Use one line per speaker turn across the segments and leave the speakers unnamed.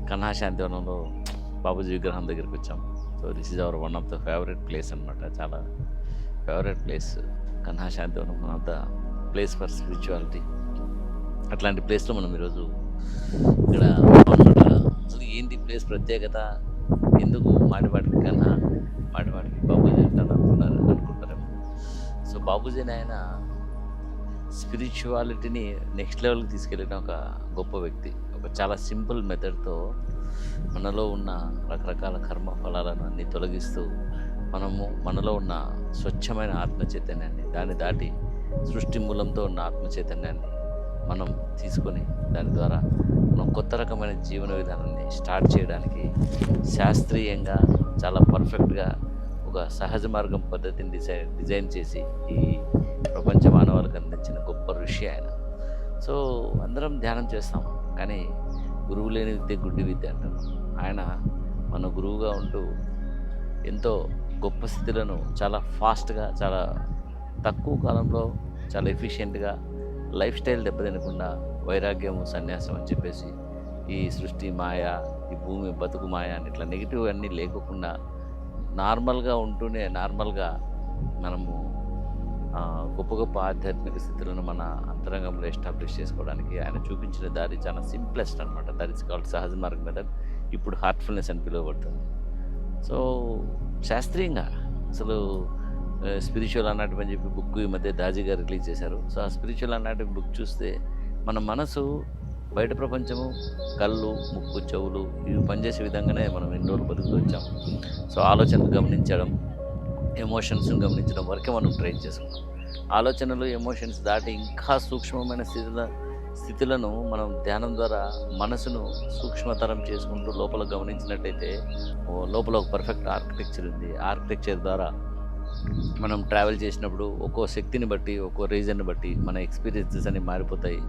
కన్హా శాంతివనంలో బాబూజీ విగ్రహం దగ్గరికి వచ్చాం. So this is our one of the favourite place అనమాట. చాలా favourite place Kanha Shantivanam, one of the place for spirituality. అట్లాంటి ప్లేస్లో మనం ఈరోజు ఇక్కడ అనమాట. అసలు ఏంటి ప్లేస్ ప్రత్యేకత, ఎందుకు మాటిమాటికి కన్నా మాటిమాటికి బాబూజీ అంటారు అనుకుంటారేమో. సో బాబూజీ ఆయన స్పిరిచువాలిటీని నెక్స్ట్ లెవెల్కి తీసుకెళ్ళిన ఒక గొప్ప వ్యక్తి. ఒక చాలా సింపుల్ మెథడ్తో మనలో ఉన్న రకరకాల కర్మ ఫలాలను అన్ని తొలగిస్తూ మనలో ఉన్న స్వచ్ఛమైన ఆత్మ చైతన్యాన్ని, దాన్ని దాటి సృష్టి మూలంతో ఉన్న ఆత్మ చైతన్యాన్ని మనం తీసుకొని దాని ద్వారా మనం కొత్త రకమైన జీవన విధానాన్ని స్టార్ట్ చేయడానికి శాస్త్రీయంగా చాలా పర్ఫెక్ట్గా ఒక సహజ మార్గం పద్ధతిని డిజైన్ చేసి ఈ ప్రపంచ మానవాళికి అందించిన గొప్ప ఋషి ఆయన. సో అందరం ధ్యానం చేస్తాం, కానీ గురువు లేని విద్య గుడ్డి విద్య అంటారు. ఆయన మన గురువుగా ఉంటూ ఎంతో గొప్ప స్థితులను చాలా ఫాస్ట్గా, చాలా తక్కువ కాలంలో, చాలా ఎఫిషియెంట్గా, లైఫ్ స్టైల్ దెబ్బతినకుండా వైరాగ్యము, సన్యాసం అని చెప్పేసి ఈ సృష్టి మాయ, ఈ భూమి బతుకు మాయ అని ఇట్లా నెగిటివ్ అన్నీ లేకుండా నార్మల్గా ఉంటూనే నార్మల్గా మనము గొప్ప గొప్ప ఆధ్యాత్మిక స్థితులను మన అంతరంగంలో ఎస్టాబ్లిష్ చేసుకోవడానికి ఆయన చూపించిన దారి చాలా సింప్లెస్ట్ అనమాట. దట్ ఈస్ కాల్డ్ సహజ మార్గ మెథడ్. ఇప్పుడు హార్ట్ఫుల్నెస్ అని పిలువబడుతుంది. సో శాస్త్రీయంగా అసలు స్పిరిచువల్ అనాటమీ అని చెప్పి బుక్ ఈ మధ్య దాజీ గారు రిలీజ్ చేశారు. సో ఆ స్పిరిచువల్ అనాటమీ బుక్ చూస్తే మన మనసు బయట ప్రపంచము, కళ్ళు, ముక్కు, చెవులు ఇవి పనిచేసే విధంగానే మనం ఎన్ని రోజులు బతుకుతూ వచ్చాం. సో ఆలోచనలు గమనించడం, ఎమోషన్స్ని గమనించడం వరకే మనం ట్రైన్ చేసుకున్నాం. ఆలోచనలు, ఎమోషన్స్ దాటి ఇంకా సూక్ష్మమైన స్థితులను మనం ధ్యానం ద్వారా మనసును సూక్ష్మతరం చేసుకుంటూ లోపల గమనించినట్టయితే లోపల ఒక పర్ఫెక్ట్ ఆర్కిటెక్చర్ ఉంది. ఆర్కిటెక్చర్ ద్వారా మనం ట్రావెల్ చేసినప్పుడు ఒక్కో శక్తిని బట్టి, ఒక్కో రీజన్ని బట్టి మన ఎక్స్పీరియన్సెస్ అన్ని మారిపోతాయి.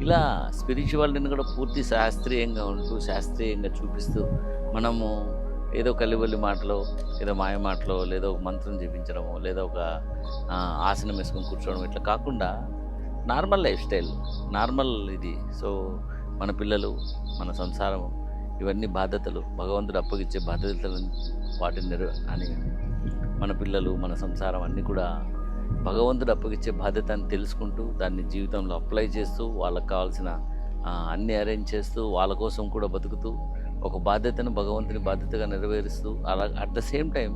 ఇలా స్పిరిచువాలిటీని కూడా పూర్తి శాస్త్రీయంగా ఉంటూ, శాస్త్రీయంగా చూపిస్తూ మనము ఏదో కలివల్లి మాటలో, ఏదో మాయ మాటలో, లేదో ఒక మంత్రం జపించడము, లేదా ఒక ఆసనం వేసుకొని కూర్చోవడం ఇట్లా కాకుండా నార్మల్ లైఫ్ స్టైల్, నార్మల్ ఇది. సో మన పిల్లలు, మన సంసారము, ఇవన్నీ బాధ్యతలు, భగవంతుడు అప్పగిచ్చే బాధ్యతలు, వాటిని అని మన పిల్లలు, మన సంసారం అన్నీ కూడా భగవంతుడు అప్పగిచ్చే బాధ్యతని తెలుసుకుంటూ దాన్ని జీవితంలో అప్లై చేస్తూ వాళ్ళకి కావాల్సిన అన్నీ అరేంజ్ చేస్తూ వాళ్ళ కోసం కూడా బతుకుతూ ఒక బాధ్యతను భగవంతుని బాధ్యతగా నెరవేరుస్తూ అలా అట్ ద సేమ్ టైం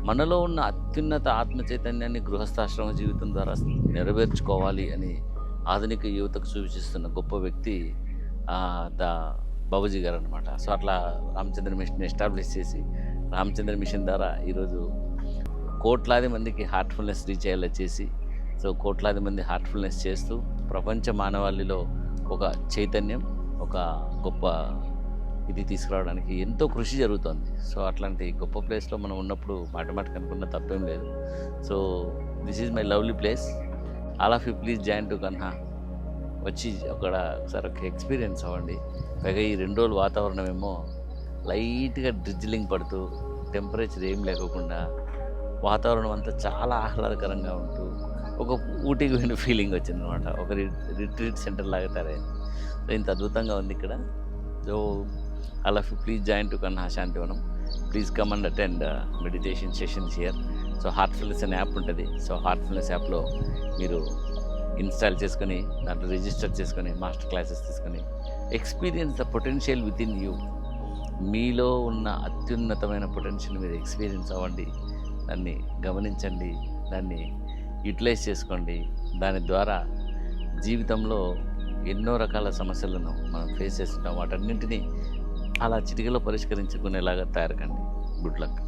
మనలో ఉన్న అత్యున్నత ఆత్మ చైతన్యాన్ని గృహస్థాశ్రమ జీవితం ద్వారా నెరవేర్చుకోవాలి అని ఆధునిక యువతకు సూచిస్తున్న గొప్ప వ్యక్తి బాబూజీ గారు అనమాట. సో అట్లా రామచంద్ర మిషన్ ఎస్టాబ్లిష్ చేసి రామచంద్ర మిషన్ ద్వారా ఈరోజు కోట్లాది మందికి హార్ట్ఫుల్నెస్ రీచ్ అయ్యేలా చేసి, సో కోట్లాది మంది హార్ట్ఫుల్నెస్ చేస్తూ ప్రపంచ మానవాళిలో ఒక చైతన్యం, ఒక గొప్ప ఇది తీసుకురావడానికి ఎంతో కృషి జరుగుతుంది. సో అట్లాంటి గొప్ప ప్లేస్లో మనం ఉన్నప్పుడు మాటమాటకి అనుకున్న తప్పేం లేదు. So this is my lovely place. All of you please join to Kanha. వచ్చి ఒకసారి ఒక ఎక్స్పీరియన్స్ అవ్వండి. పైగా ఈ 2 రోజులు వాతావరణం ఏమో లైట్గా డ్రిజ్లింగ్ పడుతూ, టెంపరేచర్ ఏం లేకుండా వాతావరణం అంతా చాలా ఆహ్లాదకరంగా ఉంటూ ఒక ఊటీకి పోయిన ఫీలింగ్ వచ్చిందనమాట. ఒక రిట్రీట్ సెంటర్ లాగా తయారైంది. సో ఇంత అద్భుతంగా ఉంది ఇక్కడ. So all of you please join to Kanha Shantivanam. Please come and attend meditation sessions here. So Heartfulness అనే యాప్ ఉంటుంది. సో హార్ట్ఫుల్నెస్ యాప్లో మీరు ఇన్స్టాల్ చేసుకొని దాంట్లో రిజిస్టర్ చేసుకొని మాస్టర్ క్లాసెస్ తీసుకొని experience the potential with in you. మీలో ఉన్న అత్యున్నతమైన పొటెన్షియల్ మీరు ఎక్స్పీరియన్స్ అవ్వండి, దాన్ని గమనించండి, దాన్ని యూటిలైజ్ చేసుకోండి. దాని ద్వారా జీవితంలో ఎన్నో రకాల సమస్యలను మనం ఫేస్ చేస్తుంటాం. వాటన్నింటినీ అలా చిటికలో పరిష్కరించుకునేలాగా తయారు కండి. Good luck.